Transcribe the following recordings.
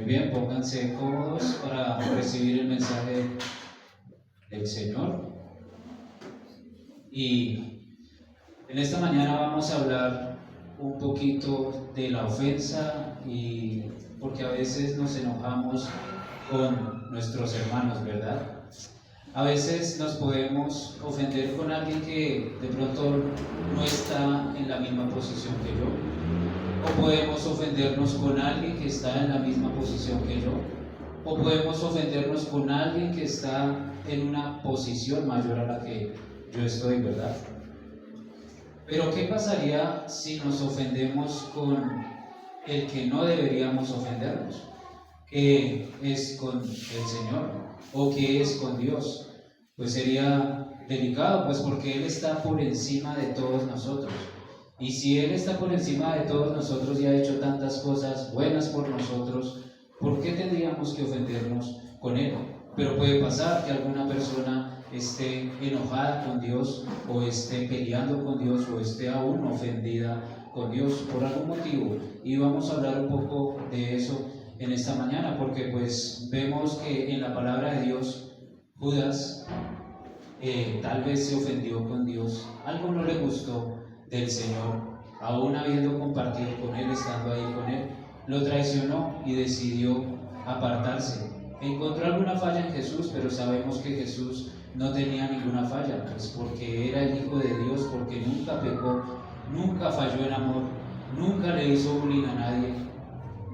Muy bien, pónganse cómodos para recibir el mensaje del Señor. Y en esta mañana vamos a hablar un poquito de la ofensa, y porque a veces nos enojamos con nuestros hermanos, ¿verdad? A veces nos podemos ofender con alguien que de pronto no está en la misma posición que yo, o podemos ofendernos con alguien que está en la misma posición que yo, o podemos ofendernos con alguien que está en una posición mayor a la que yo estoy, ¿verdad? Pero ¿qué pasaría si nos ofendemos con el que no deberíamos ofendernos? ¿Qué es con el Señor? ¿O qué es con Dios? Pues sería delicado, pues porque Él está por encima de todos nosotros. Y si Él está por encima de todos nosotros y ha hecho tantas cosas buenas por nosotros, ¿por qué tendríamos que ofendernos con Él? Pero puede pasar que alguna persona esté enojada con Dios, o esté peleando con Dios, o esté aún ofendida con Dios por algún motivo. Y vamos a hablar un poco de eso en esta mañana, porque pues vemos que en la palabra de Dios, Judas tal vez se ofendió con Dios, algo no le gustó del Señor, aún habiendo compartido con Él, estando ahí con Él, lo traicionó y decidió apartarse. Encontró alguna falla en Jesús, pero sabemos que Jesús no tenía ninguna falla, pues porque era el Hijo de Dios, porque nunca pecó, nunca falló en amor, nunca le hizo bullying a nadie,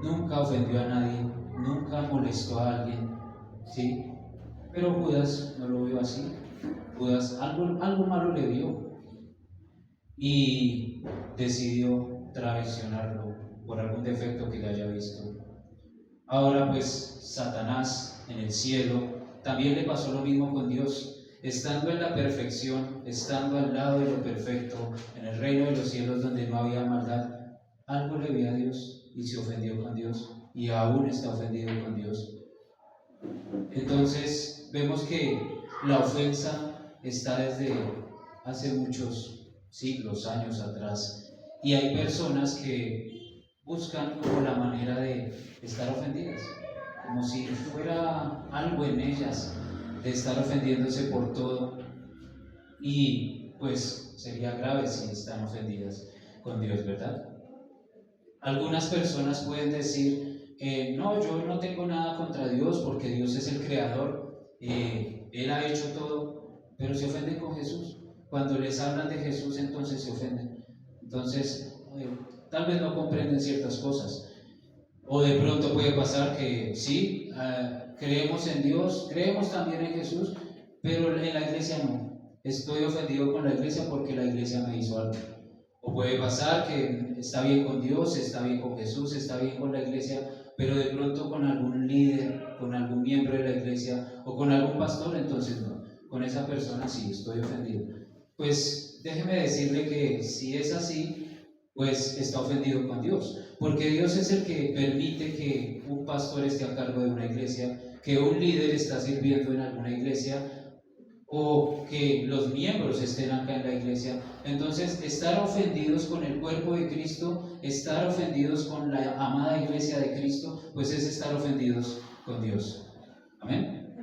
nunca ofendió a nadie, nunca molestó a alguien, ¿sí? Pero Judas no lo vio así. Judas algo malo le vio y decidió traicionarlo por algún defecto que le haya visto. Ahora pues Satanás en el cielo también le pasó lo mismo con Dios. Estando en la perfección, estando al lado de lo perfecto, en el reino de los cielos donde no había maldad, algo le vio a Dios y se ofendió con Dios, y aún está ofendido con Dios. Entonces vemos que la ofensa está desde hace muchos siglos, años atrás, y hay personas que buscan como la manera de estar ofendidas, como si fuera algo en ellas de estar ofendiéndose por todo, y pues sería grave si están ofendidas con Dios, ¿verdad? Algunas personas pueden decir, no, yo no tengo nada contra Dios porque Dios es el creador, Él ha hecho todo, pero se ofenden con Jesús. Cuando les hablan de Jesús, entonces se ofenden. Entonces, tal vez no comprenden ciertas cosas. O de pronto puede pasar que sí, creemos en Dios, creemos también en Jesús, pero en la iglesia no. Estoy ofendido con la iglesia porque la iglesia me hizo algo. O puede pasar que está bien con Dios, está bien con Jesús, está bien con la iglesia, pero de pronto con algún líder, con algún miembro de la iglesia o con algún pastor, entonces no. Con esa persona sí estoy ofendido. Pues déjeme decirle que si es así, pues está ofendido con Dios, porque Dios es el que permite que un pastor esté a cargo de una iglesia, que un líder está sirviendo en alguna iglesia, o que los miembros estén acá en la iglesia. Entonces, estar ofendidos con el cuerpo de Cristo, estar ofendidos con la amada iglesia de Cristo, pues es estar ofendidos con Dios. Amén.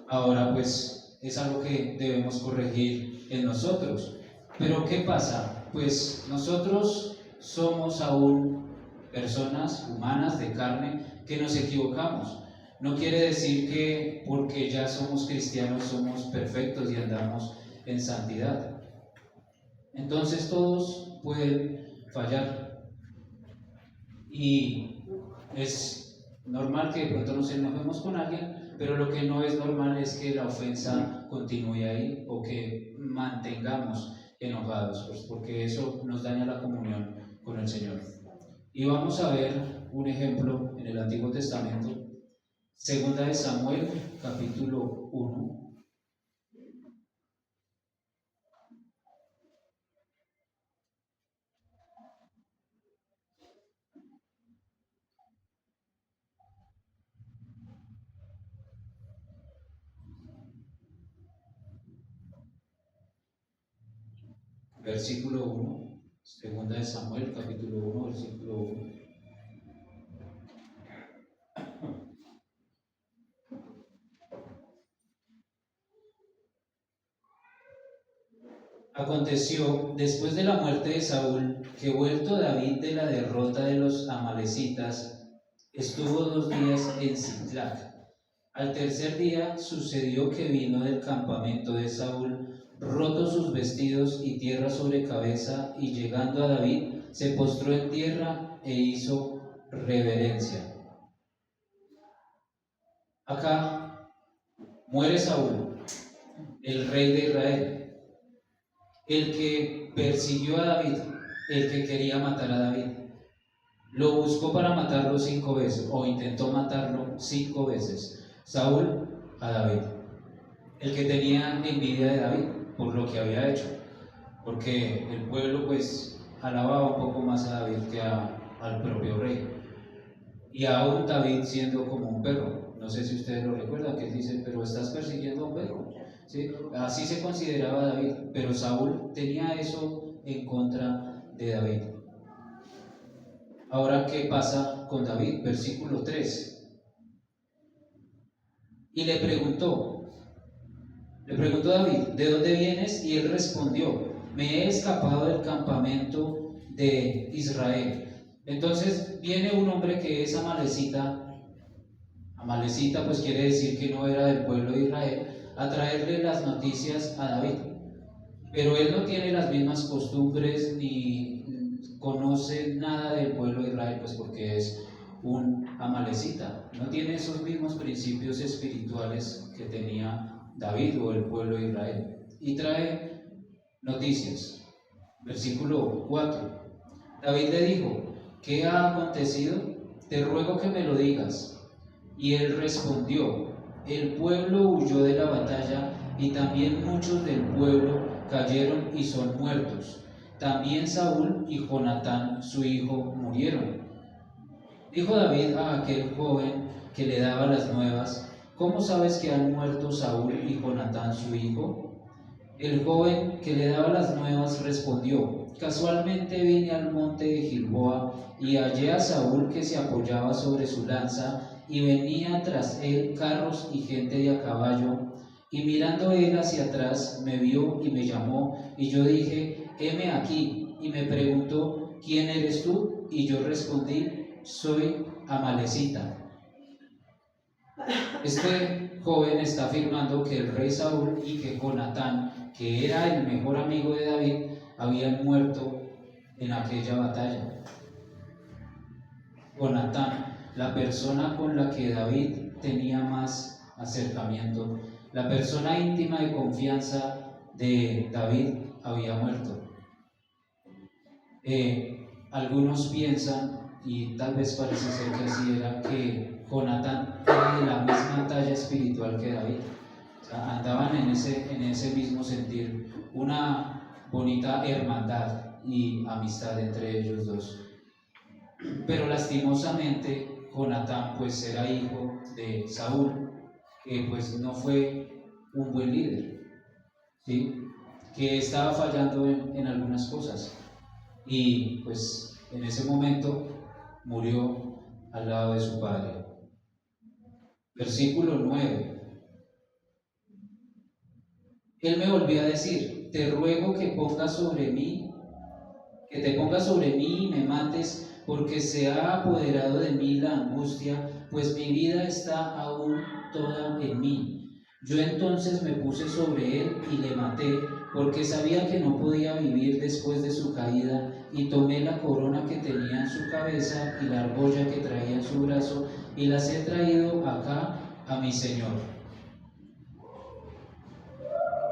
Ahora, pues es algo que debemos corregir en nosotros. Pero ¿qué pasa? Pues nosotros somos aún personas humanas de carne que nos equivocamos. No quiere decir que porque ya somos cristianos somos perfectos y andamos en santidad. Entonces todos pueden fallar, y es normal que de pronto nos enojemos con alguien, pero lo que no es normal es que la ofensa continúe ahí o que mantengamos enojados, pues porque eso nos daña la comunión con el Señor. Y vamos a ver un ejemplo en el Antiguo Testamento, segunda de Samuel, capítulo 1. Versículo 1, segunda de Samuel, capítulo 1, versículo 1. Aconteció después de la muerte de Saúl que, vuelto David de la derrota de los amalecitas, estuvo 2 días en Siclac. Al tercer día sucedió que vino del campamento de Saúl, rotos sus vestidos y tierra sobre cabeza, y llegando a David, se postró en tierra e hizo reverencia. Acá muere Saúl, el rey de Israel, el que persiguió a David, el que quería matar a David. Lo buscó para matarlo 5 veces, o intentó matarlo 5 veces. Saúl a David, el que tenía envidia de David por lo que había hecho, porque el pueblo pues alababa un poco más a David que al propio rey. Y aún David siendo como un perro. No sé si ustedes lo recuerdan, que él dice, pero estás persiguiendo a un perro. ¿Sí? Así se consideraba David, pero Saúl tenía eso en contra de David. Ahora, ¿qué pasa con David? Versículo 3. Y le preguntó David, ¿de dónde vienes? Y él respondió, me he escapado del campamento de Israel. Entonces viene un hombre que es amalecita pues quiere decir que no era del pueblo de Israel, a traerle las noticias a David. Pero él no tiene las mismas costumbres ni conoce nada del pueblo de Israel, pues porque es un amalecita, no tiene esos mismos principios espirituales que tenía David o el pueblo de Israel, y trae noticias. Versículo 4. David le dijo, ¿qué ha acontecido? Te ruego que me lo digas. Y él respondió, el pueblo huyó de la batalla y también muchos del pueblo cayeron y son muertos. También Saúl y Jonatán, su hijo, murieron. Dijo David a aquel joven que le daba las nuevas, ¿cómo sabes que han muerto Saúl y Jonatán, su hijo? El joven que le daba las nuevas respondió, casualmente vine al monte de Gilboa y hallé a Saúl que se apoyaba sobre su lanza y venía tras él carros y gente de a caballo, y mirando él hacia atrás me vio y me llamó, y yo dije, heme aquí, y me preguntó, ¿quién eres tú? Y yo respondí, soy amalecita. Este joven está afirmando que el rey Saúl y que Jonatán, que era el mejor amigo de David, habían muerto en aquella batalla. Jonatán, la persona con la que David tenía más acercamiento, la persona íntima de confianza de David, había muerto. Algunos piensan, y tal vez parece ser que así era, que Jonatán era de la misma talla espiritual que David. O sea, andaban en ese mismo sentir, una bonita hermandad y amistad entre ellos dos. Pero lastimosamente Jonatán pues era hijo de Saúl, que pues no fue un buen líder, ¿sí? Que estaba fallando en algunas cosas, y pues en ese momento murió al lado de su padre. Versículo 9. Él me volvió a decir, te ruego que te pongas sobre mí y me mates, porque se ha apoderado de mí la angustia, pues mi vida está aún toda en mí. Yo entonces me puse sobre él y le maté, porque sabía que no podía vivir después de su caída, y tomé la corona que tenía en su cabeza y la argolla que traía en su brazo, y las he traído acá a mi señor.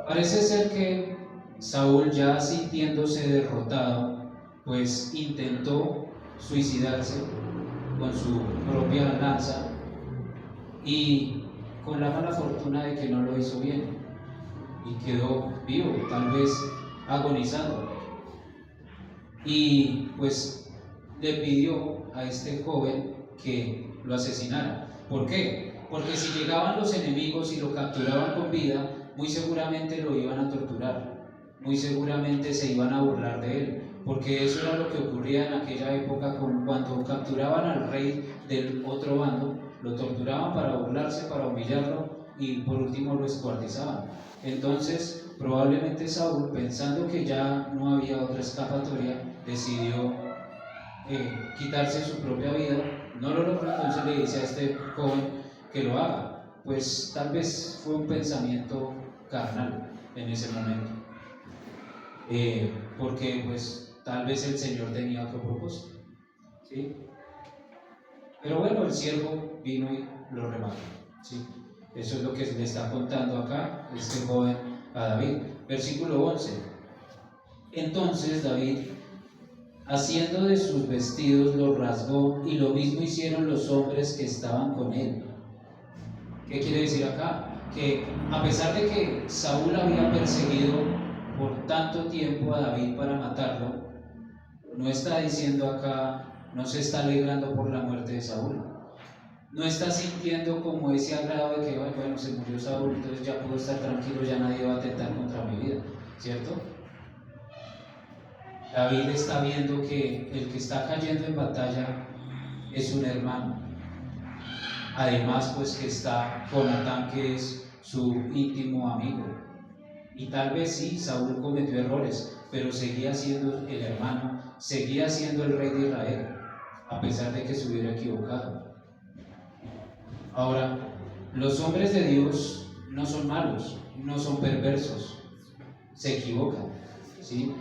Parece ser que Saúl, ya sintiéndose derrotado, pues intentó suicidarse con su propia lanza, y con la mala fortuna de que no lo hizo bien y quedó vivo, tal vez agonizando, y pues le pidió a este joven que lo asesinara. ¿Por qué? Porque si llegaban los enemigos y lo capturaban con vida, muy seguramente lo iban a torturar, muy seguramente se iban a burlar de él, porque eso era lo que ocurría en aquella época. Cuando capturaban al rey del otro bando, lo torturaban para burlarse, para humillarlo, y por último lo escuartizaban. Entonces probablemente Saúl, pensando que ya no había otra escapatoria, decidió quitarse su propia vida. No lo logró, entonces le dice a este joven que lo haga. Pues tal vez fue un pensamiento carnal en ese momento, porque pues tal vez el Señor tenía otro propósito, ¿sí? Pero bueno, el siervo vino y lo remató, ¿sí? Eso es lo que le está contando acá este joven a David. Versículo 11. Entonces David, haciendo de sus vestidos, los rasgó, y lo mismo hicieron los hombres que estaban con él. ¿Qué quiere decir acá? Que a pesar de que Saúl había perseguido por tanto tiempo a David para matarlo, no está diciendo acá, no se está alegrando por la muerte de Saúl. No está sintiendo como ese agrado de que, bueno, se murió Saúl, entonces ya puedo estar tranquilo, ya nadie va a atentar contra mi vida, ¿cierto? David está viendo que el que está cayendo en batalla es un hermano. Además, pues que está Jonatán, que es su íntimo amigo. Y tal vez sí, Saúl cometió errores, pero seguía siendo el hermano, seguía siendo el rey de Israel, a pesar de que se hubiera equivocado. Ahora, los hombres de Dios no son malos, no son perversos, se equivocan, ¿sí?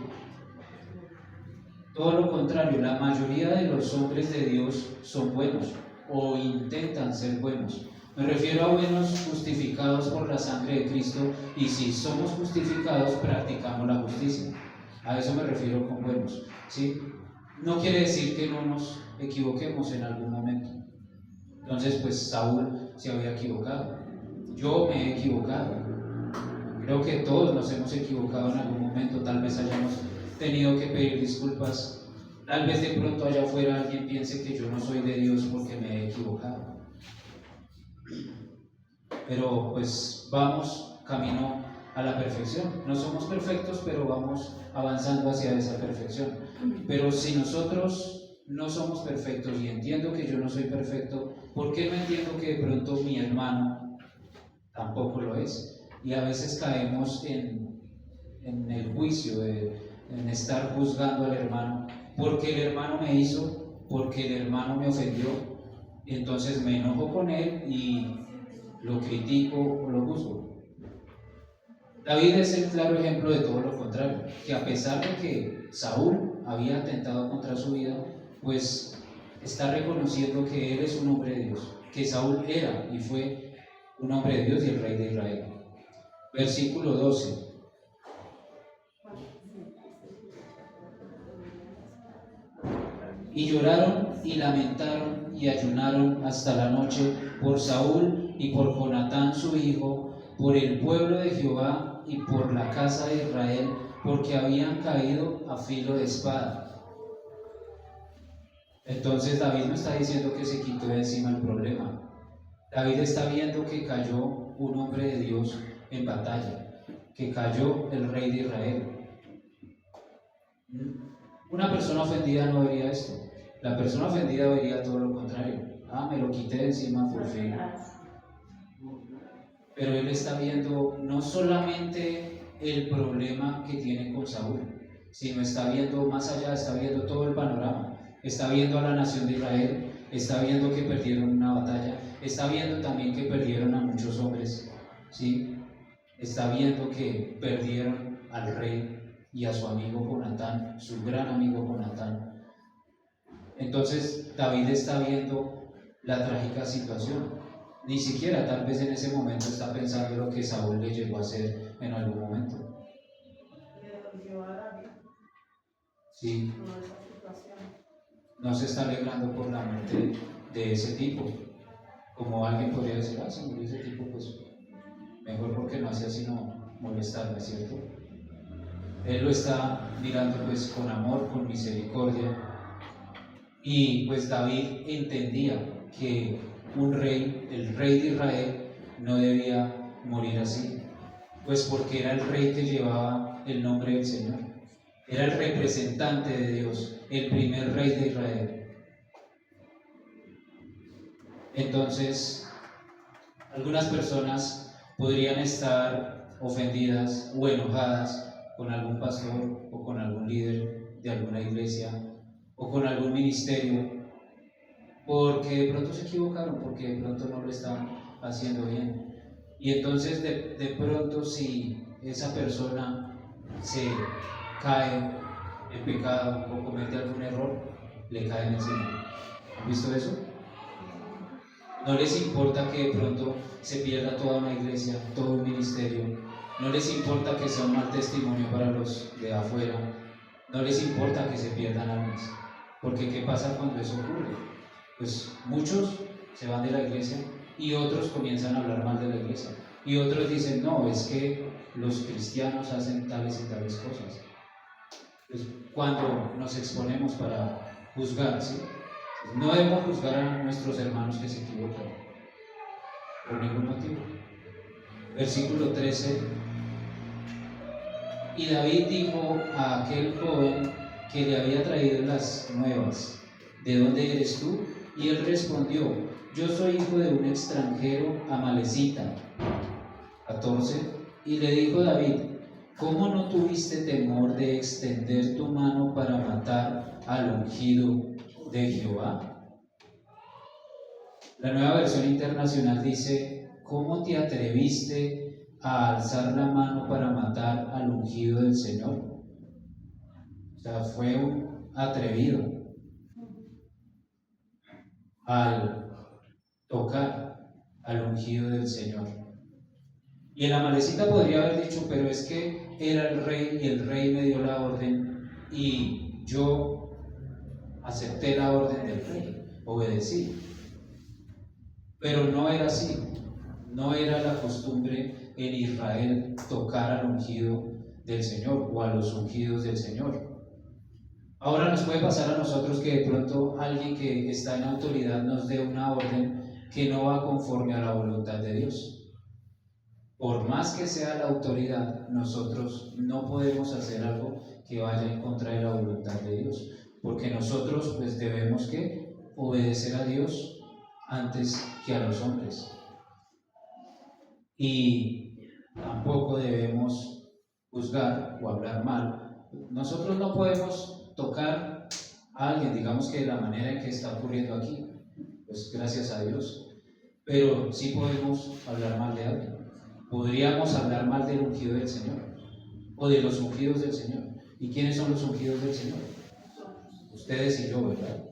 Todo lo contrario, la mayoría de los hombres de Dios son buenos o intentan ser buenos. Me refiero a buenos justificados por la sangre de Cristo, y si somos justificados, practicamos la justicia. A eso me refiero con buenos, ¿sí? No quiere decir que no nos equivoquemos en algún momento. Entonces, pues Saúl se había equivocado. Yo me he equivocado. Creo que todos nos hemos equivocado en algún momento. Tal vez hayamos tenido que pedir disculpas. Tal vez de pronto allá afuera alguien piense que yo no soy de Dios porque me he equivocado. Pero pues vamos camino a la perfección. No somos perfectos, pero vamos avanzando hacia esa perfección. Pero si nosotros no somos perfectos, y entiendo que yo no soy perfecto, ¿por qué no entiendo que de pronto mi hermano tampoco lo es? Y a veces caemos en el juicio, en estar juzgando al hermano, porque el hermano me hizo, porque el hermano me ofendió, entonces me enojo con él y lo critico o lo juzgo. David es el claro ejemplo de todo lo contrario, que a pesar de que Saúl había atentado contra su vida, pues está reconociendo que él es un hombre de Dios, que Saúl era y fue un hombre de Dios y el rey de Israel. Versículo 12. Y lloraron y lamentaron y ayunaron hasta la noche por Saúl y por Jonatán su hijo, por el pueblo de Jehová y por la casa de Israel, porque habían caído a filo de espada. Entonces David no está diciendo que se quitó de encima el problema. David está viendo que cayó un hombre de Dios en batalla, que cayó el rey de Israel. Una persona ofendida no vería esto. La persona ofendida vería todo lo contrario. Me lo quité de encima por fin. Pero él está viendo no solamente el problema que tiene con Saúl, sino está viendo más allá, está viendo todo el panorama. Está viendo a la nación de Israel, está viendo que perdieron una batalla, está viendo también que perdieron a muchos hombres, ¿sí? Está viendo que perdieron al rey y a su amigo Jonatán, su gran amigo Jonatán. Entonces David está viendo la trágica situación. Ni siquiera tal vez en ese momento está pensando lo que Saúl le llegó a hacer en algún momento. Sí. No se está alegrando por la muerte de ese tipo. Como alguien podría decir, se murió ese tipo, pues mejor porque no hacía sino molestarme, ¿cierto? Él lo está mirando pues con amor, con misericordia. Y pues David entendía que un rey, el rey de Israel, no debía morir así, pues porque era el rey que llevaba el nombre del Señor, era el representante de Dios, el primer rey de Israel. Entonces, algunas personas podrían estar ofendidas o enojadas con algún pastor o con algún líder de alguna iglesia o con algún ministerio, porque de pronto se equivocaron, porque de pronto no lo estaban haciendo bien. Y entonces de pronto si esa persona se cae en pecado o comete algún error, le caen encima. ¿Han visto eso? No les importa que de pronto se pierda toda una iglesia, todo un ministerio. No les importa que sea un mal testimonio para los de afuera. No les importa que se pierdan almas. Porque ¿qué pasa cuando eso ocurre? Pues muchos se van de la iglesia y otros comienzan a hablar mal de la iglesia. Y otros dicen, no, es que los cristianos hacen tales y tales cosas. Pues cuando nos exponemos para juzgar, ¿sí? No debemos juzgar a nuestros hermanos que se equivocan, por ningún motivo. Versículo 13. Y David dijo a aquel joven que le había traído las nuevas, ¿de dónde eres tú? Y él respondió, yo soy hijo de un extranjero amalecita. 14. Y le dijo David, ¿cómo no tuviste temor de extender tu mano para matar al ungido de Jehová? La Nueva Versión Internacional dice, ¿cómo te atreviste a alzar la mano para matar al ungido del Señor? O sea, fue un atrevido al tocar al ungido del Señor. Y el amalecita podría haber dicho, pero es que era el rey y el rey me dio la orden y yo acepté la orden del rey, obedecí. Pero no era así, no era la costumbre en Israel tocar al ungido del Señor o a los ungidos del Señor. Ahora nos puede pasar a nosotros que de pronto alguien que está en autoridad nos dé una orden que no va conforme a la voluntad de Dios. Por más que sea la autoridad, nosotros no podemos hacer algo que vaya en contra de la voluntad de Dios, porque nosotros pues debemos que obedecer a Dios antes que a los hombres. Y tampoco debemos juzgar o hablar mal. Nosotros no podemos tocar a alguien, digamos que de la manera en que está ocurriendo aquí, pues gracias a Dios, pero sí podemos hablar mal de alguien. Podríamos hablar mal del ungido del Señor o de los ungidos del Señor. ¿Y quiénes son los ungidos del Señor? Ustedes y yo, ¿verdad?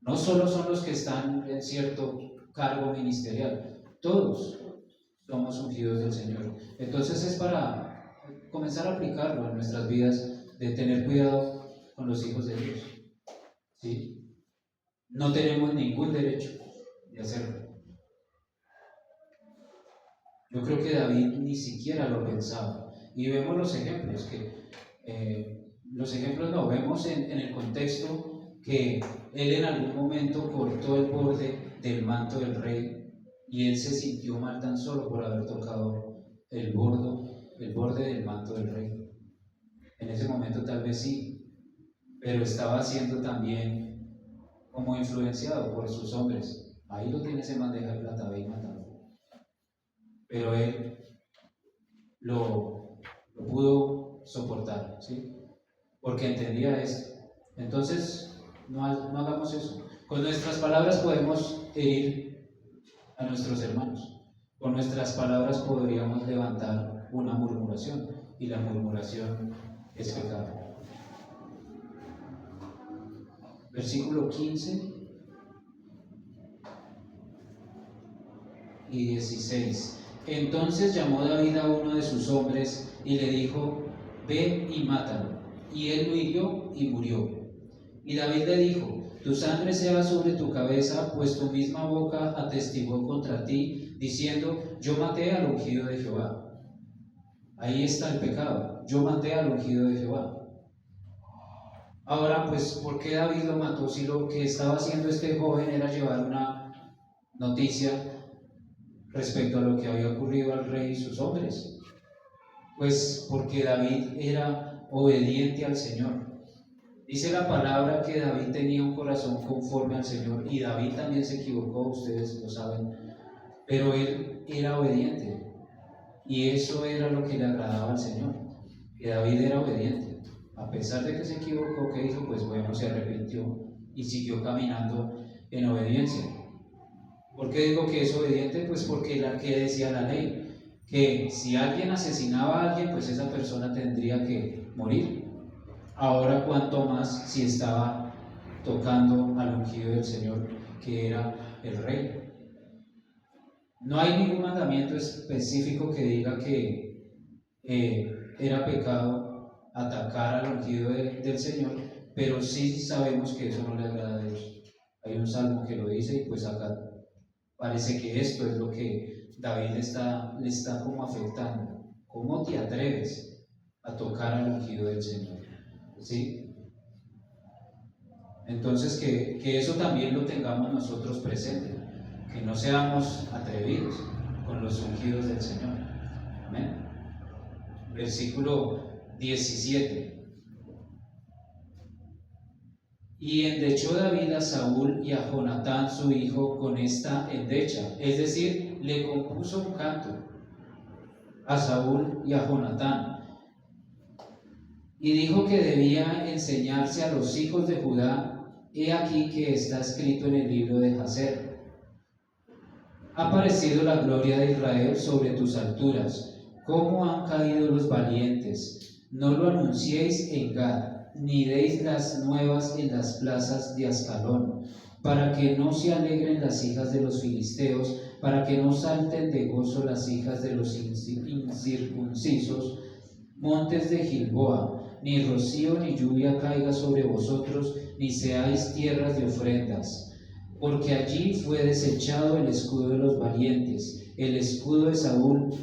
No solo son los que están en cierto cargo ministerial, todos somos ungidos del Señor. Entonces es para comenzar a aplicarlo en nuestras vidas, de tener cuidado con los hijos de Dios. ¿Sí? No tenemos ningún derecho de hacerlo. Yo creo que David ni siquiera lo pensaba. Y vemos los ejemplos, vemos en el contexto que él en algún momento cortó el borde del manto del rey y él se sintió mal tan solo por haber tocado el borde del manto del rey. En ese momento tal vez sí, pero estaba siendo también como influenciado por sus hombres. Ahí lo tiene ese bandeja de plata, ve y mátalo. Pero él lo pudo soportar, ¿sí? Porque entendía esto. Entonces, no hagamos eso. Con nuestras palabras podemos herir a nuestros hermanos. Con nuestras palabras podríamos levantar una murmuración, y la murmuración es pecado. Versículo 15 y 16. Entonces llamó David a uno de sus hombres y le dijo, ve y mátalo. Y él lo hirió y murió. Y David le dijo, tu sangre sea sobre tu cabeza, pues tu misma boca atestiguó contra ti, diciendo, yo maté al ungido de Jehová. Ahí está el pecado, yo maté al ungido de Jehová. Ahora, pues, ¿por qué David lo mató si lo que estaba haciendo este joven era llevar una noticia respecto a lo que había ocurrido al rey y sus hombres? Pues porque David era obediente al Señor. Dice la palabra que David tenía un corazón conforme al Señor, y David también se equivocó, ustedes lo saben, pero él era obediente Y eso era lo que le agradaba al Señor, que David era obediente. A pesar de que se equivocó, ¿qué hizo? Pues bueno, se arrepintió y siguió caminando en obediencia. ¿Por qué digo que es obediente? Pues porque que decía la ley, que si alguien asesinaba a alguien, pues esa persona tendría que morir. Ahora cuanto más si estaba tocando al ungido del Señor, que era el rey. No hay ningún mandamiento específico que diga que era pecado atacar al ungido del Señor, pero sí sabemos que eso no le agrada a Dios. Hay un salmo que lo dice y pues acá parece que esto es lo que David le está como afectando. ¿Cómo te atreves a tocar al ungido del Señor? ¿Sí? Entonces que eso también lo tengamos nosotros presente, que no seamos atrevidos con los ungidos del Señor. Amén. Versículo 17. Y endechó David a Saúl y a Jonatán su hijo con esta endecha, es decir, le compuso un canto a Saúl y a Jonatán, y dijo que debía enseñarse a los hijos de Judá. He aquí que está escrito en el libro de Jaser: ha aparecido la gloria de Israel sobre tus alturas. ¿Cómo han caído los valientes? No lo anunciéis en Gad, ni deis las nuevas en las plazas de Ascalón, para que no se alegren las hijas de los filisteos, para que no salten de gozo las hijas de los incircuncisos, montes de Gilboa. Ni rocío ni lluvia caiga sobre vosotros, ni seáis tierras de ofrendas. Porque allí fue desechado el escudo de los valientes, el escudo de Saúl,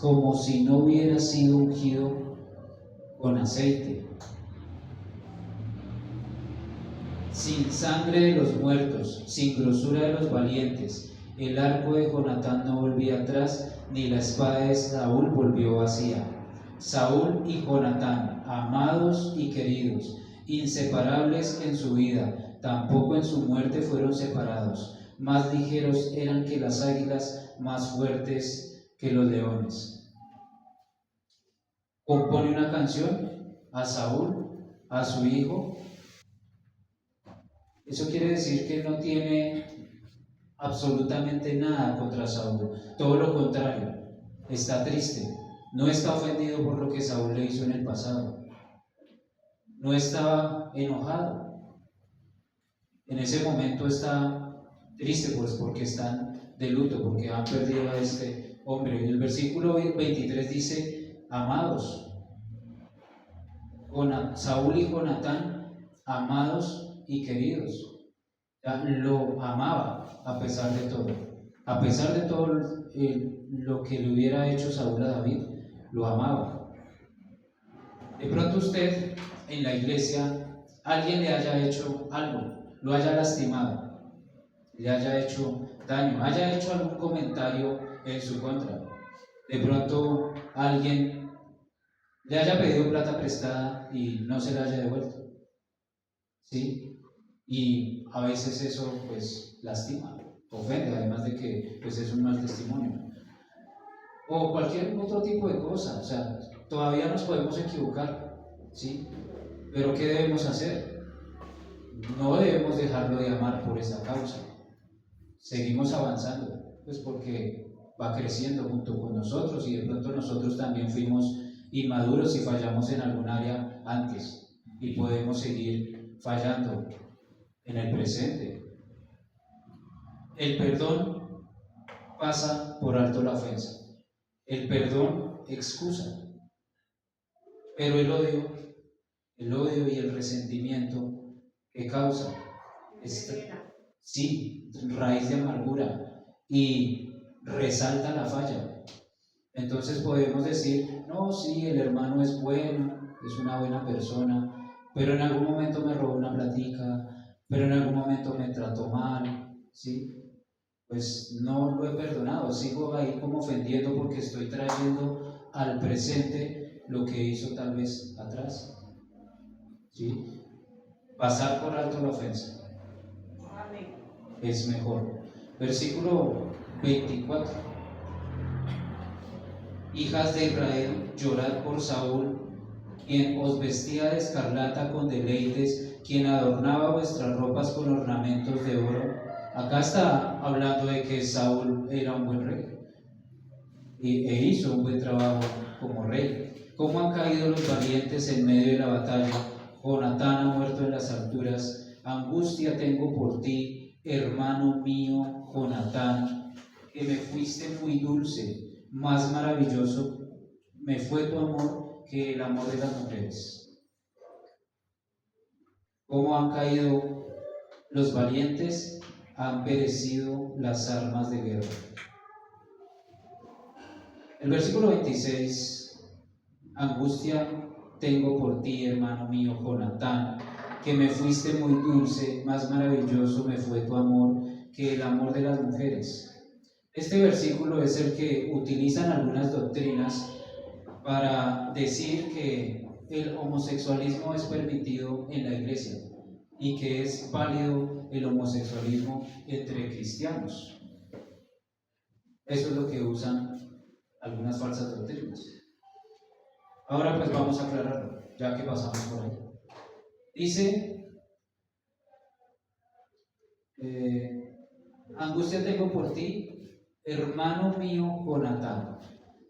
como si no hubiera sido ungido con aceite. Sin sangre de los muertos, sin grosura de los valientes, el arco de Jonatán no volvía atrás, ni la espada de Saúl volvió vacía. Saúl y Jonatán, amados y queridos, inseparables en su vida, tampoco en su muerte fueron separados. Más ligeros eran que las águilas, más fuertes que los leones. Compone una canción a Saúl, a su hijo. Eso quiere decir que no tiene absolutamente nada contra Saúl. Todo lo contrario, está triste. No está ofendido por lo que Saúl le hizo en el pasado. No estaba enojado. En ese momento está triste, pues porque están de luto, porque han perdido a este hombre. El versículo 23 dice: amados, Saúl y Jonatán, amados y queridos. Lo amaba a pesar de todo. A pesar de todo lo que le hubiera hecho Saúl a David, lo amaba. De pronto usted en la iglesia, alguien le haya hecho algo, lo haya lastimado, le haya hecho daño, haya hecho algún comentario en su contra. De pronto alguien le haya pedido plata prestada y no se la haya devuelto. ¿Sí? Y a veces eso pues lastima, ofende, además de que pues es un mal testimonio. O cualquier otro tipo de cosa, o sea, todavía nos podemos equivocar, ¿sí? Pero ¿qué debemos hacer? No debemos dejarlo de amar por esa causa. Seguimos avanzando, pues porque va creciendo junto con nosotros y de pronto nosotros también fuimos inmaduros y fallamos en algún área antes y podemos seguir fallando en el presente. El perdón pasa por alto la ofensa. El perdón excusa, pero el odio y el resentimiento que causa sí, raíz de amargura y resalta la falla. Entonces podemos decir: no, sí, el hermano es bueno, es una buena persona, pero en algún momento me robó una platica, pero en algún momento me trató mal, ¿sí? Pues no lo he perdonado, sigo ahí como ofendiendo porque estoy trayendo al presente lo que hizo tal vez atrás. ¿Sí? Pasar por alto la ofensa es mejor. Versículo 24. Hijas de Israel, llorad por Saúl, quien os vestía de escarlata con deleites, quien adornaba vuestras ropas con ornamentos de oro. Acá está hablando de que Saúl era un buen rey e hizo un buen trabajo como rey. ¿Cómo han caído los valientes en medio de la batalla? Jonatán ha muerto en las alturas. Angustia tengo por ti, hermano mío Jonatán, que me fuiste muy dulce, más maravilloso me fue tu amor que el amor de las mujeres. ¿Cómo han caído los valientes? Han perecido las armas de guerra. El versículo 26, angustia tengo por ti, hermano mío Jonatán, que me fuiste muy dulce, más maravilloso me fue tu amor que el amor de las mujeres. Este versículo es el que utilizan algunas doctrinas para decir que el homosexualismo es permitido en la iglesia y que es válido el homosexualismo entre cristianos. Eso es lo que usan algunas falsas doctrinas. Ahora pues vamos a aclararlo, ya que pasamos por ahí. Dice, angustia tengo por ti, hermano mío Jonatán.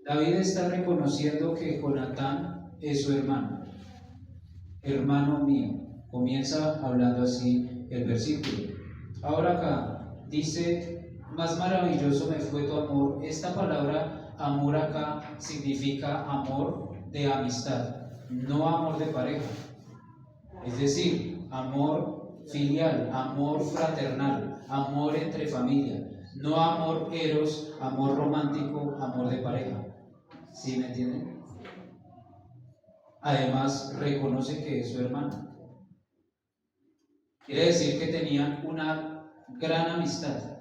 David está reconociendo que Jonatán es su hermano mío. Comienza hablando así el versículo. Ahora acá dice, más maravilloso me fue tu amor. Esta palabra amor acá significa amor de amistad, no amor de pareja. Es decir, amor filial, amor fraternal, amor entre familia, no amor eros, amor romántico, amor de pareja. ¿Sí me entienden? Además, reconoce que es su hermano. Quiere decir que tenían una gran amistad,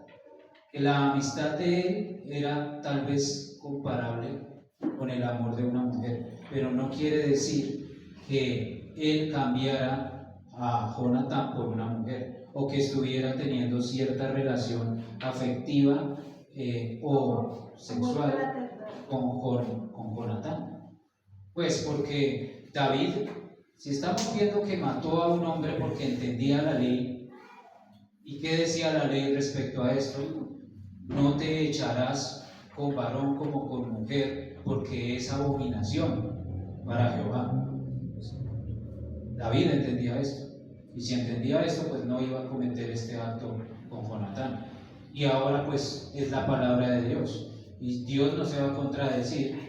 que la amistad de él era tal vez comparable con el amor de una mujer, pero no quiere decir que él cambiara a Jonatán por una mujer o que estuviera teniendo cierta relación afectiva o sexual con Jonatán. Pues porque David, si estamos viendo que mató a un hombre porque entendía la ley, ¿y qué decía la ley respecto a esto? No te echarás con varón como con mujer, porque es abominación para Jehová. David entendía esto, y si entendía esto, pues no iba a cometer este acto con Jonatán. Y ahora pues es la palabra de Dios, y Dios no se va a contradecir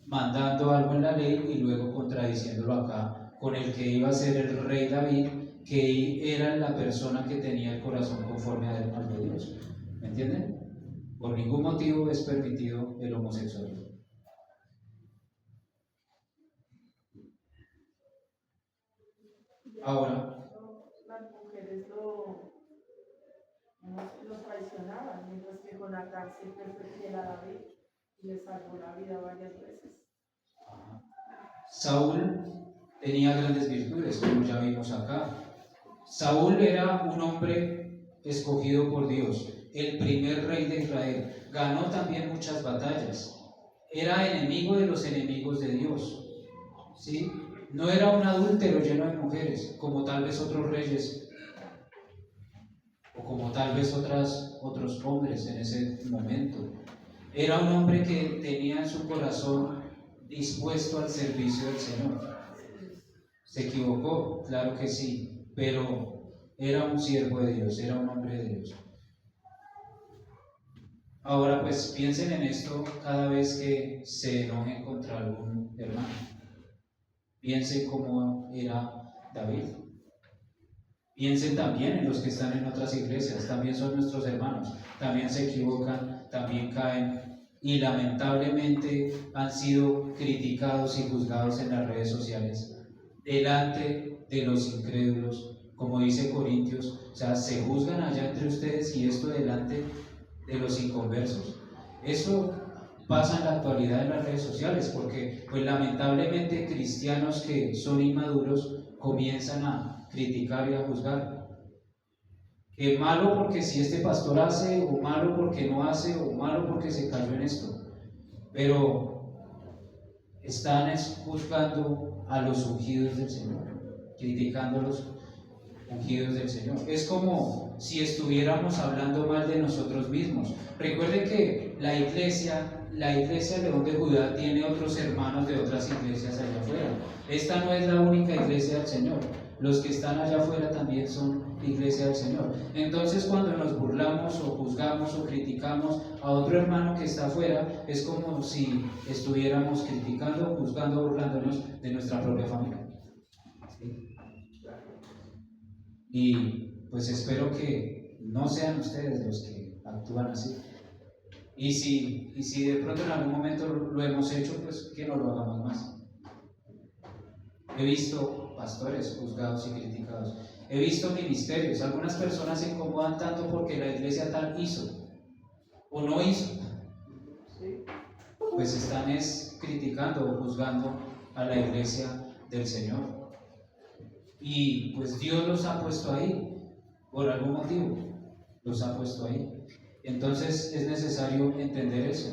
mandando algo en la ley y luego contradiciéndolo acá con el que iba a ser el rey David, que era la persona que tenía el corazón conforme al de Dios. ¿Me entienden? Por ningún motivo es permitido el homosexualismo. Ahora, las mujeres lo traicionaban, mientras que Jonatán siempre fue fiel a David y le salvó la vida varias veces. Saúl tenía grandes virtudes, como ya vimos acá. Saúl era un hombre escogido por Dios, el primer rey de Israel. Ganó también muchas batallas. Era enemigo de los enemigos de Dios. ¿Sí? No era un adúltero lleno de mujeres, como tal vez otros reyes, o como tal vez otros hombres en ese momento. Era un hombre que tenía en su corazón dispuesto al servicio del Señor. Se equivocó, claro que sí, pero era un siervo de Dios, era un hombre de Dios. Ahora pues piensen en esto cada vez que se enojen contra algún hermano. Piensen cómo era David. Piensen también en los que están en otras iglesias, también son nuestros hermanos, también se equivocan, también caen y lamentablemente han sido criticados y juzgados en las redes sociales delante de los incrédulos, como dice Corintios, o sea, se juzgan allá entre ustedes y esto delante de los inconversos. Eso pasa en la actualidad en las redes sociales, porque pues lamentablemente cristianos que son inmaduros comienzan a criticar y a juzgar. Que malo porque si este pastor hace, o malo porque no hace, o malo porque se cayó en esto. Pero están juzgando a los ungidos del Señor, criticando a los ungidos del Señor. Es como si estuviéramos hablando mal de nosotros mismos. Recuerden que la iglesia León de Judá tiene otros hermanos de otras iglesias allá afuera. Esta no es la única iglesia del Señor. Los que están allá afuera también son iglesia del Señor. Entonces, cuando nos burlamos o juzgamos o criticamos a otro hermano que está afuera, es como si estuviéramos criticando, juzgando, burlándonos de nuestra propia familia. ¿Sí? Y pues espero que no sean ustedes los que actúan así. Y si de pronto en algún momento lo hemos hecho, pues que no lo hagamos más. He visto pastores juzgados y criticados. He visto ministerios. Algunas personas se incomodan tanto porque la iglesia tal hizo o no hizo. Pues están criticando o juzgando a la iglesia del Señor. Y pues Dios los ha puesto ahí por algún motivo. Los ha puesto ahí. Entonces es necesario entender eso.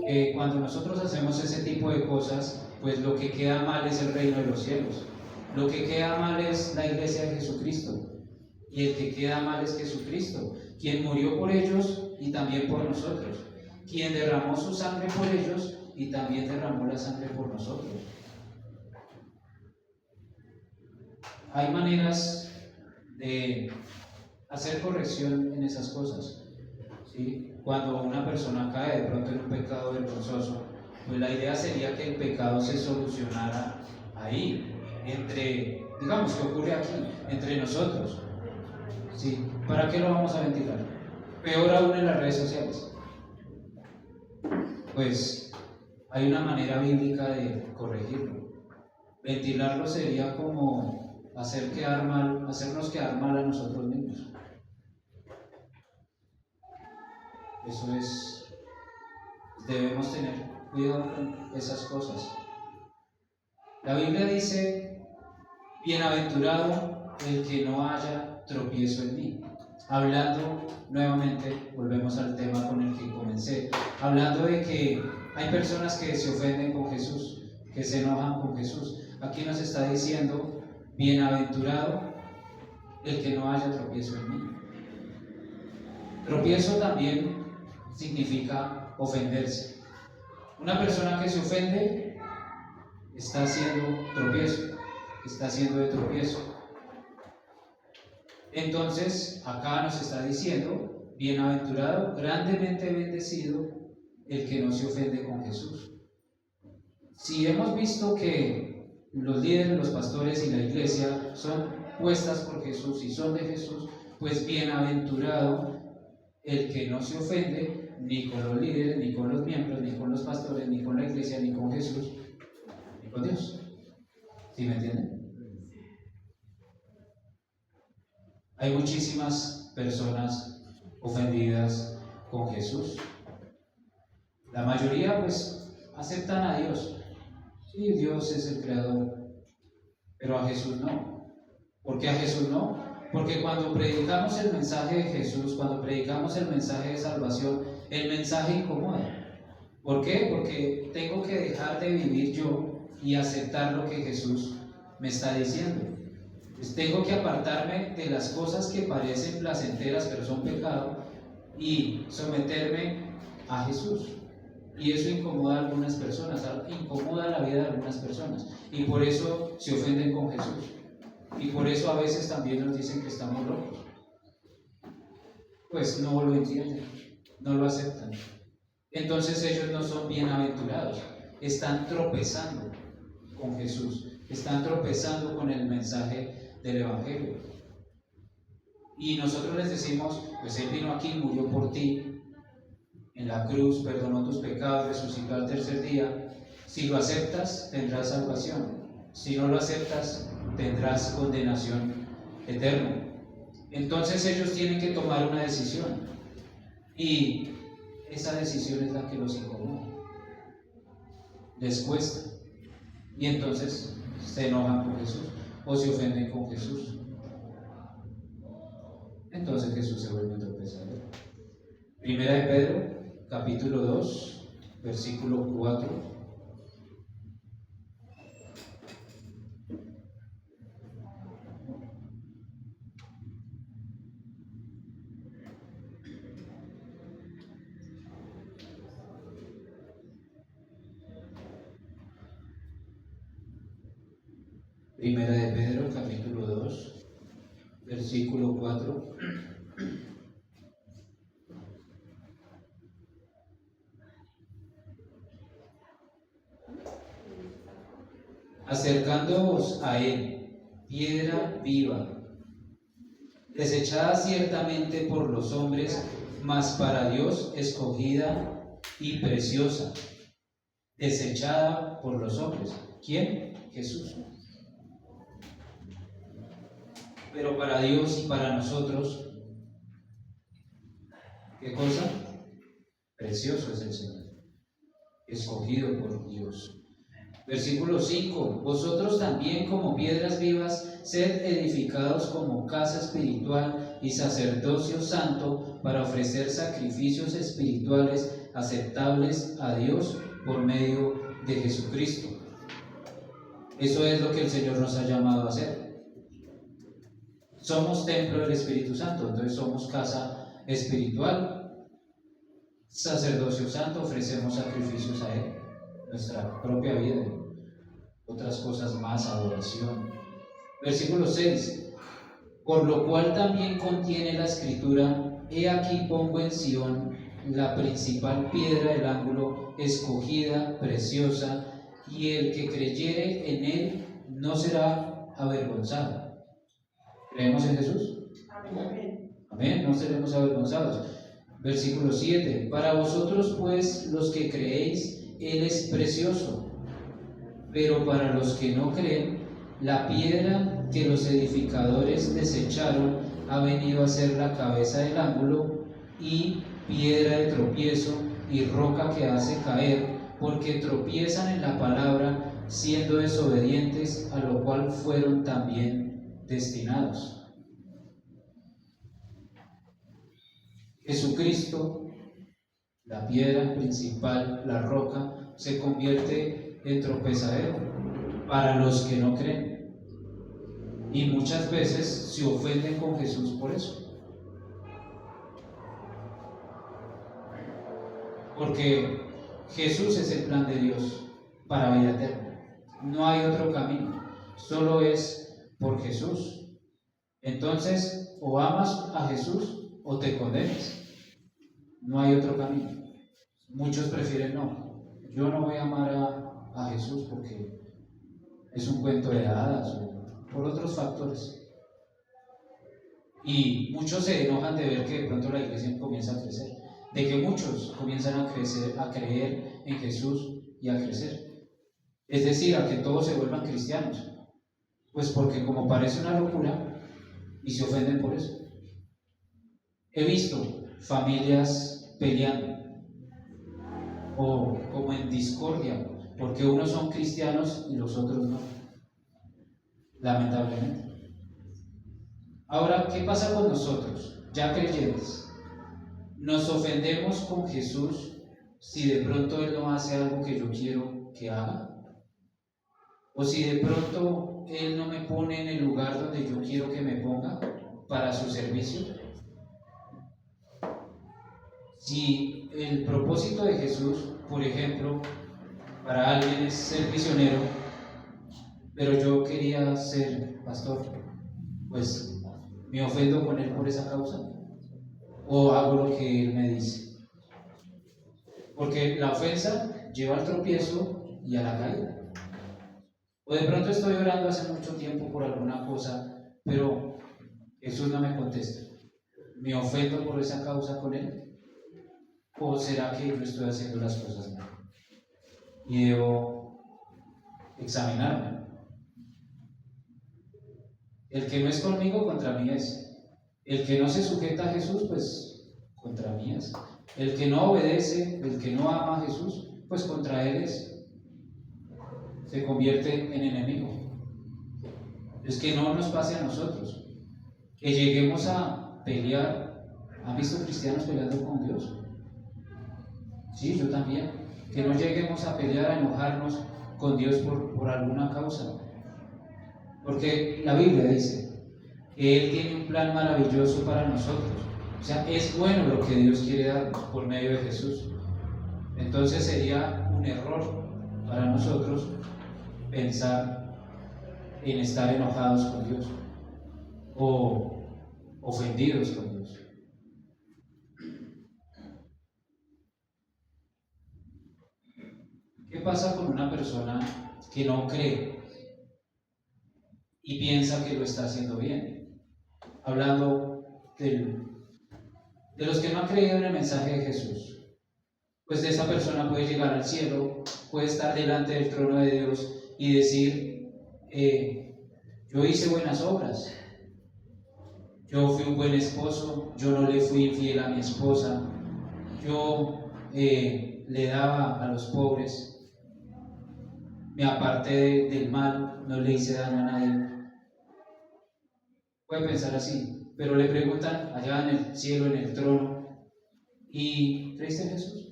Que cuando nosotros hacemos ese tipo de cosas, pues lo que queda mal es el reino de los cielos. Lo que queda mal es la iglesia de Jesucristo. Y el que queda mal es Jesucristo, quien murió por ellos y también por nosotros. Quien derramó su sangre por ellos y también derramó la sangre por nosotros. Hay maneras de hacer corrección en esas cosas. ¿Sí? Cuando una persona cae de pronto en un pecado vergonzoso, pues la idea sería que el pecado se solucionara ahí, digamos que ocurre aquí, entre nosotros. ¿Sí? ¿Para qué lo vamos a ventilar? Peor aún en las redes sociales. Pues hay una manera bíblica de corregirlo. Ventilarlo sería como hacernos quedar mal a nosotros mismos. Eso es, debemos tener cuidado con esas cosas. La Biblia dice, bienaventurado el que no haya tropiezo en mí. Hablando nuevamente, volvemos al tema con el que comencé, hablando de que hay personas que se ofenden con Jesús, que se enojan con Jesús. Aquí nos está diciendo, bienaventurado el que no haya tropiezo en mí. Tropiezo también significa ofenderse. Una persona que se ofende está haciendo tropiezo, está haciendo de tropiezo. Entonces, acá nos está diciendo, bienaventurado, grandemente bendecido el que no se ofende con Jesús. Si hemos visto que los líderes, los pastores y la iglesia son puestas por Jesús y son de Jesús, pues bienaventurado el que no se ofende ni con los líderes, ni con los miembros, ni con los pastores, ni con la iglesia, ni con Jesús, ni con Dios. ¿Sí me entienden? Hay muchísimas personas ofendidas con Jesús. La mayoría pues aceptan a Dios. Sí, Dios es el creador, pero a Jesús no. ¿Por qué a Jesús no? Porque cuando predicamos el mensaje de Jesús, cuando predicamos el mensaje de salvación, el mensaje incomoda. ¿Por qué? Porque tengo que dejar de vivir yo y aceptar lo que Jesús me está diciendo. Pues tengo que apartarme de las cosas que parecen placenteras pero son pecado y someterme a Jesús. Y eso incomoda a algunas personas, incomoda la vida de algunas personas. Y por eso se ofenden con Jesús. Y por eso a veces también nos dicen que estamos locos. Pues no lo entienden, no lo aceptan. Entonces ellos no son bienaventurados, están tropezando con Jesús, están tropezando con el mensaje del Evangelio. Y nosotros les decimos, pues Él vino aquí, murió por ti, en la cruz, perdonó tus pecados, resucitó al tercer día. Si lo aceptas, tendrás salvación. Si no lo aceptas, tendrás condenación eterna. Entonces ellos tienen que tomar una decisión. Y esa decisión es la que los incomoda. Les cuesta. Y entonces se enojan con Jesús o se ofenden con Jesús. Entonces Jesús se vuelve un tropezador. Primera de Pedro, capítulo 2, versículo 4. Primera de Pedro, capítulo 2, versículo 4. Acercándoos a Él, piedra viva, desechada ciertamente por los hombres, mas para Dios escogida y preciosa. Desechada por los hombres. ¿Quién? Jesús. Pero para Dios y para nosotros, ¿qué cosa? Precioso es el Señor, escogido por Dios. Versículo 5. Vosotros también, como piedras vivas, sed edificados como casa espiritual y sacerdocio santo, para ofrecer sacrificios espirituales aceptables a Dios por medio de Jesucristo. Eso es lo que el Señor nos ha llamado a hacer. Somos templo del Espíritu Santo, entonces somos casa espiritual, sacerdocio santo, ofrecemos sacrificios a Él, nuestra propia vida, otras cosas más, adoración. Versículo 6. Por lo cual también contiene la Escritura: he aquí pongo en Sión la principal piedra del ángulo, escogida, preciosa, y el que creyere en Él no será avergonzado. ¿Creemos en Jesús? Amén. Amén, no seremos avergonzados. Versículo 7. Para vosotros pues, los que creéis, Él es precioso, pero para los que no creen, la piedra que los edificadores desecharon ha venido a ser la cabeza del ángulo y piedra de tropiezo y roca que hace caer, porque tropiezan en la palabra, siendo desobedientes, a lo cual fueron también destinados. Jesucristo, la piedra principal, la roca, se convierte en tropezadero para los que no creen. Y muchas veces se ofenden con Jesús por eso. Porque Jesús es el plan de Dios para vida eterna. No hay otro camino, solo es por Jesús. Entonces, o amas a Jesús o te condenas. No hay otro camino. Muchos prefieren no. Yo no voy a amar a Jesús porque es un cuento de hadas o por otros factores. Y muchos se enojan de ver que de pronto la iglesia comienza a crecer, de que muchos comienzan a crecer, a creer en Jesús y a crecer. Es decir, a que todos se vuelvan cristianos. Pues porque como parece una locura y se ofenden por eso. He visto familias peleando o como en discordia porque unos son cristianos y los otros no, lamentablemente. Ahora, ¿qué pasa con nosotros, ya creyentes? Nos ofendemos con Jesús si de pronto Él no hace algo que yo quiero que haga, o si de pronto Él no me pone en el lugar donde yo quiero que me ponga para su servicio. Si el propósito de Jesús, por ejemplo, para alguien es ser misionero, pero yo quería ser pastor, pues me ofendo con él por esa causa, o hago lo que él me dice, porque la ofensa lleva al tropiezo y a la caída. O de pronto estoy orando hace mucho tiempo por alguna cosa, pero Jesús no me contesta. ¿Me ofendo por esa causa con él? ¿O será que yo estoy haciendo las cosas mal? Y debo examinarme. El que no es conmigo, contra mí es. El que no se sujeta a Jesús, pues contra mí es. El que no obedece, el que no ama a Jesús, pues contra él es. Se convierte en enemigo. Es que no nos pase a nosotros, que lleguemos a pelear. ¿Han visto cristianos peleando con Dios? Sí, yo también. Que no lleguemos a pelear, a enojarnos con Dios por alguna causa. Porque la Biblia dice que Él tiene un plan maravilloso para nosotros. O sea, es bueno lo que Dios quiere darnos por medio de Jesús. Entonces sería un error para nosotros pensar en estar enojados con Dios o ofendidos con Dios. ¿Qué pasa con una persona que no cree y piensa que lo está haciendo bien? Hablando de los que no han creído en el mensaje de Jesús. Pues de esa persona puede llegar al cielo, puede estar delante del trono de Dios y decir, yo hice buenas obras, yo fui un buen esposo, yo no le fui infiel a mi esposa, yo le daba a los pobres, me aparté del mal, no le hice daño a nadie. Puede pensar así, pero le preguntan allá en el cielo, en el trono, ¿y creíste en Jesús?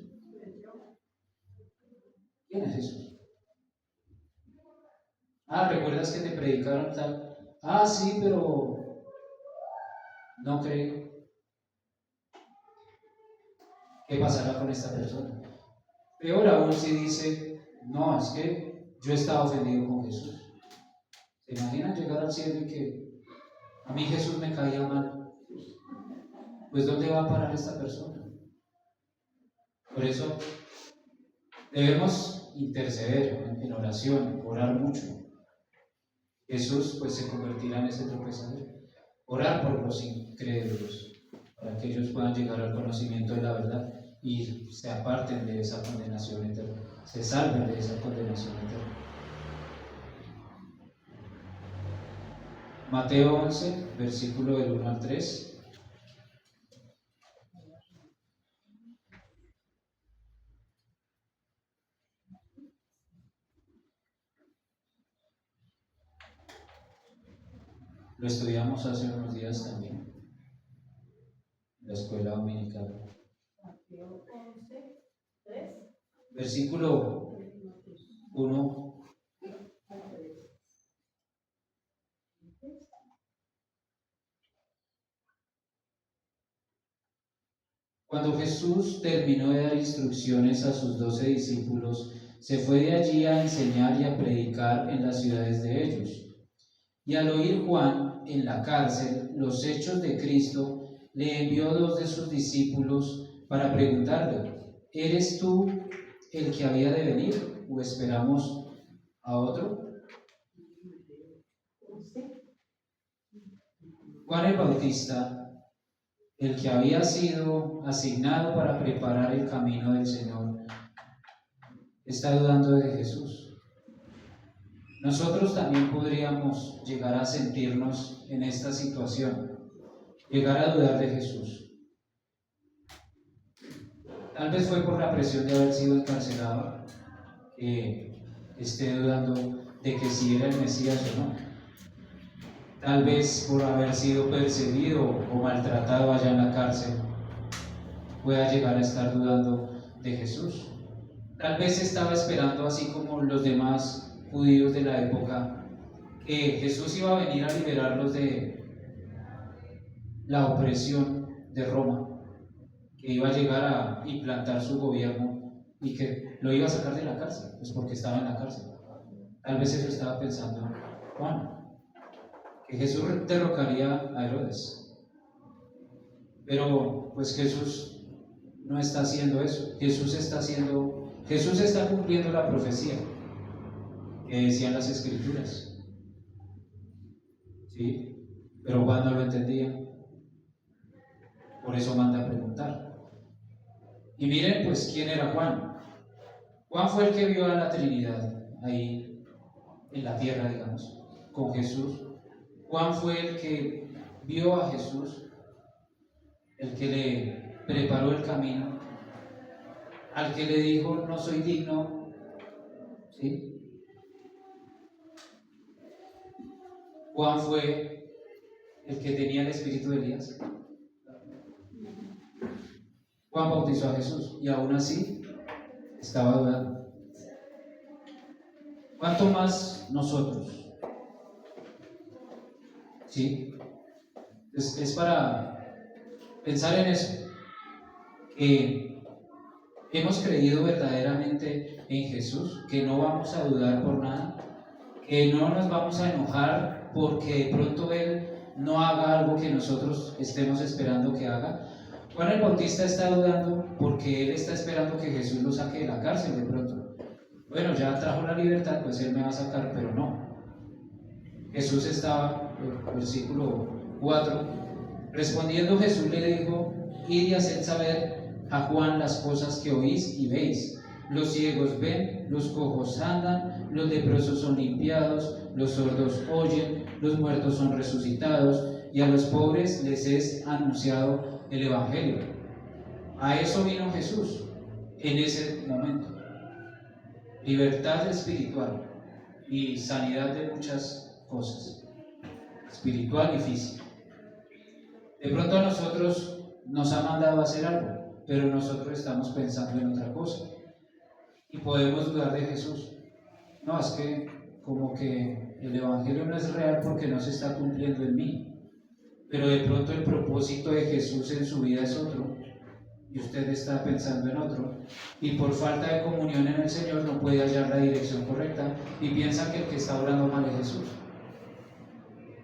¿Quién es Jesús? ¿Recuerdas que te predicaron tal? Sí, pero no creo. ¿Qué pasará con esta persona? Peor aún si dice, no, es que yo estaba ofendido con Jesús. ¿Se imaginan llegar al cielo y que a mí Jesús me caía mal? Pues ¿dónde va a parar esta persona? Por eso debemos interceder en oración, orar mucho. Jesús pues se convertirá en ese tropezadero. Orar por los incrédulos, para que ellos puedan llegar al conocimiento de la verdad y se aparten de esa condenación eterna, se salven de esa condenación eterna. Mateo 11, versículo del 1 al 3. Lo estudiamos hace unos días también, en la escuela dominical. Mateo 11, 3. Versículo 1. Cuando Jesús terminó de dar instrucciones a sus 12 discípulos, se fue de allí a enseñar y a predicar en las ciudades de ellos. Y al oír Juan en la cárcel los hechos de Cristo, le envió 2 de sus discípulos para preguntarle, ¿eres tú el que había de venir o esperamos a otro? Juan el Bautista, el que había sido asignado para preparar el camino del Señor, está dudando de Jesús. Nosotros también podríamos llegar a sentirnos en esta situación, llegar a dudar de Jesús. Tal vez fue por la presión de haber sido encarcelado, que esté dudando de que si era el Mesías o no. Tal vez por haber sido perseguido o maltratado allá en la cárcel, pueda llegar a estar dudando de Jesús. Tal vez estaba esperando, así como los demás judíos de la época, que Jesús iba a venir a liberarlos de la opresión de Roma, que iba a llegar a implantar su gobierno y que lo iba a sacar de la cárcel, pues porque estaba en la cárcel. Tal vez eso estaba pensando Juan, que Jesús derrocaría a Herodes. Pero pues Jesús no está haciendo eso. Jesús está cumpliendo la profecía que decían las Escrituras. ¿Sí? Pero Juan no lo entendía. Por eso manda a preguntar. Y miren pues quién era Juan. Juan fue el que vio a la Trinidad ahí en la tierra, digamos, con Jesús. Juan fue el que vio a Jesús, el que le preparó el camino, al que le dijo, no soy digno, ¿sí? Juan fue el que tenía el espíritu de Elías. Juan bautizó a Jesús y aún así estaba dudando. ¿Cuánto más nosotros? ¿Sí? Es para pensar en eso, que hemos creído verdaderamente en Jesús, que no vamos a dudar por nada. que no nos vamos a enojar porque de pronto Él no haga algo que nosotros estemos esperando que haga. Juan el Bautista está dudando porque él está esperando que Jesús lo saque de la cárcel de pronto. Bueno, ya trajo la libertad, pues Él me va a sacar, pero no. Jesús estaba, versículo 4, respondiendo Jesús le dijo: id y haced saber a Juan las cosas que oís y veis. Los ciegos ven, los cojos andan, los leprosos son limpiados, los sordos oyen, los muertos son resucitados, y a los pobres les es anunciado el Evangelio. A eso vino Jesús en ese momento. Libertad espiritual y sanidad de muchas cosas, espiritual y física. De pronto a nosotros nos ha mandado a hacer algo, pero nosotros estamos pensando en otra cosa. Y podemos dudar de Jesús. No, es que como que el Evangelio no es real porque no se está cumpliendo en mí. Pero de pronto el propósito de Jesús en su vida es otro, y usted está pensando en otro, y por falta de comunión en el Señor no puede hallar la dirección correcta, y piensa que el que está orando mal es Jesús.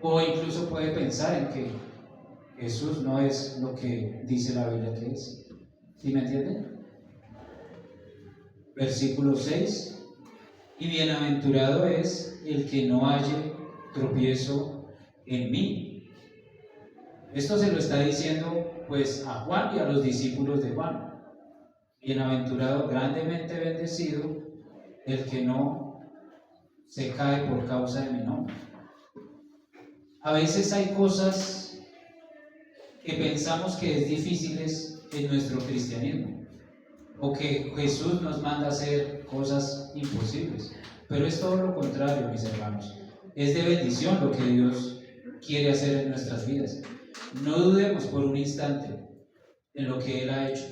O incluso puede pensar en que Jesús no es lo que dice la Biblia que es. ¿Sí me entienden? Versículo 6: y bienaventurado es el que no halle tropiezo en mí. Esto se lo está diciendo pues a Juan y a los discípulos de Juan. Bienaventurado, grandemente bendecido el que no se cae por causa de mi nombre. A veces hay cosas que pensamos que es difíciles en nuestro cristianismo, o que Jesús nos manda a hacer cosas imposibles, pero es todo lo contrario, mis hermanos. Es de bendición lo que Dios quiere hacer en nuestras vidas. No dudemos por un instante en lo que Él ha hecho.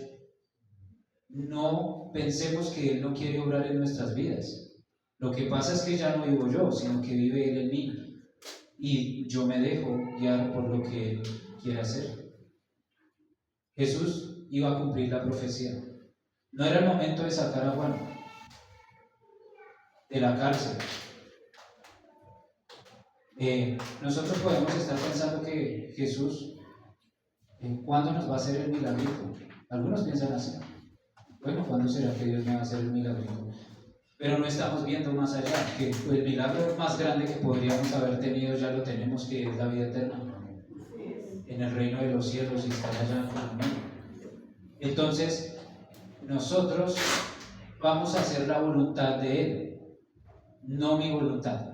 No pensemos que Él no quiere obrar en nuestras vidas. Lo que pasa es que ya no vivo yo, sino que vive Él en mí, y yo me dejo guiar por lo que Él quiere hacer. Jesús iba a cumplir la profecía. No era el momento de sacar a Juan de la cárcel. Nosotros podemos estar pensando que Jesús, ¿cuándo nos va a hacer el milagrito? Algunos piensan así. Bueno, ¿cuándo será que Dios me va a hacer el milagrito? Pero no estamos viendo más allá, que el milagro más grande que podríamos haber tenido ya lo tenemos, que es la vida eterna en el reino de los cielos y estar allá conmigo. Entonces, nosotros vamos a hacer la voluntad de Él, no mi voluntad.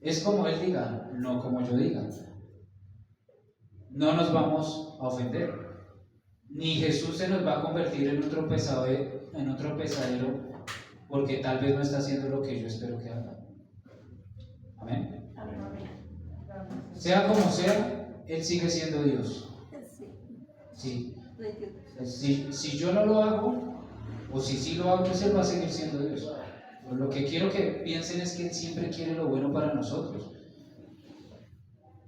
Es como Él diga, no como yo diga. No nos vamos a ofender, ni Jesús se nos va a convertir en otro pesadero porque tal vez no está haciendo lo que yo espero que haga. Amén. Sea como sea, Él sigue siendo Dios. Sí. Si yo no lo hago, o si sí lo hago, pues Él va a seguir siendo Dios. Pues lo que quiero que piensen es que Él siempre quiere lo bueno para nosotros.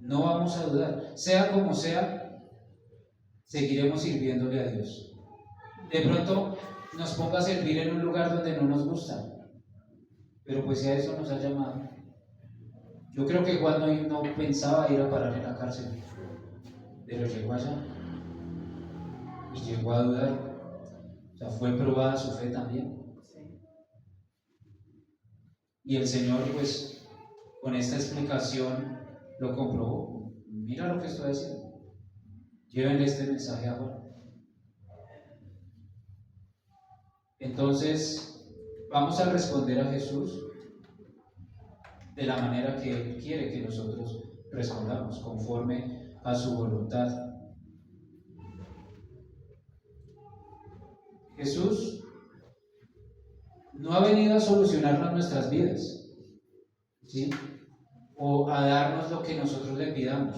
No vamos a dudar. Sea como sea, seguiremos sirviéndole a Dios. De pronto nos ponga a servir en un lugar donde no nos gusta, pero pues si a eso nos ha llamado. Yo creo que Juan no pensaba ir a parar en la cárcel, pero llegó allá y llegó a dudar. O sea, fue probada su fe también. Y el Señor, pues, con esta explicación lo comprobó. Mira lo que estoy haciendo. Llévenle este mensaje a Juan. Entonces, vamos a responder a Jesús de la manera que Él quiere que nosotros respondamos, conforme a su voluntad. Jesús no ha venido a solucionarnos nuestras vidas, ¿sí? O a darnos lo que nosotros le pidamos.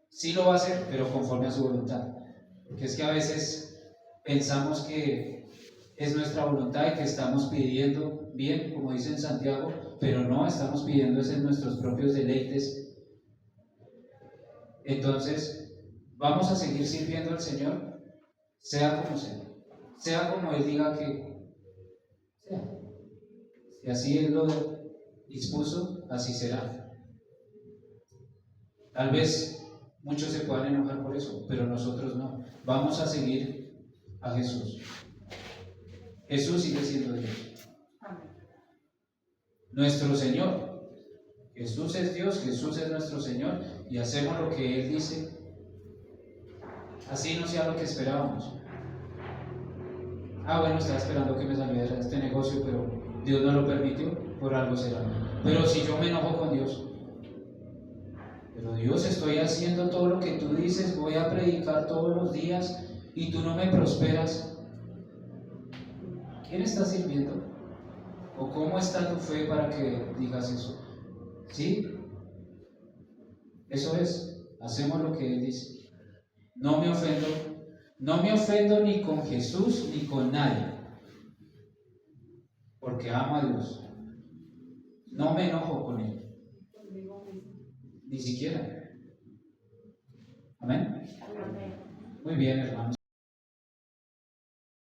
Sí lo va a hacer, pero conforme a su voluntad. Porque es que a veces pensamos que es nuestra voluntad y que estamos pidiendo bien, como dice en Santiago, pero no, estamos pidiendo es en nuestros propios deleites. Entonces, vamos a seguir sirviendo al Señor, sea como Él diga que sea. Si así Él dispuso, así será. Tal vez muchos se puedan enojar por eso, pero nosotros no. Vamos a seguir a Jesús. Jesús sigue siendo Dios. Amén. Nuestro Señor. Jesús es Dios, Jesús es nuestro Señor y hacemos lo que Él dice. Así no sea lo que esperábamos. Bueno, estaba esperando que me saliera este negocio, pero Dios no lo permitió, por algo será. Pero si yo me enojo con Dios, pero Dios, estoy haciendo todo lo que tú dices, voy a predicar todos los días y tú no me prosperas, ¿quién está sirviendo? ¿O cómo está tu fe para que digas eso? ¿Sí? Eso es, hacemos lo que Él dice. No me ofendo ni con Jesús ni con nadie, porque amo a Dios. No me enojo con Él, ni siquiera. Amén. Amén. Muy bien, hermanos.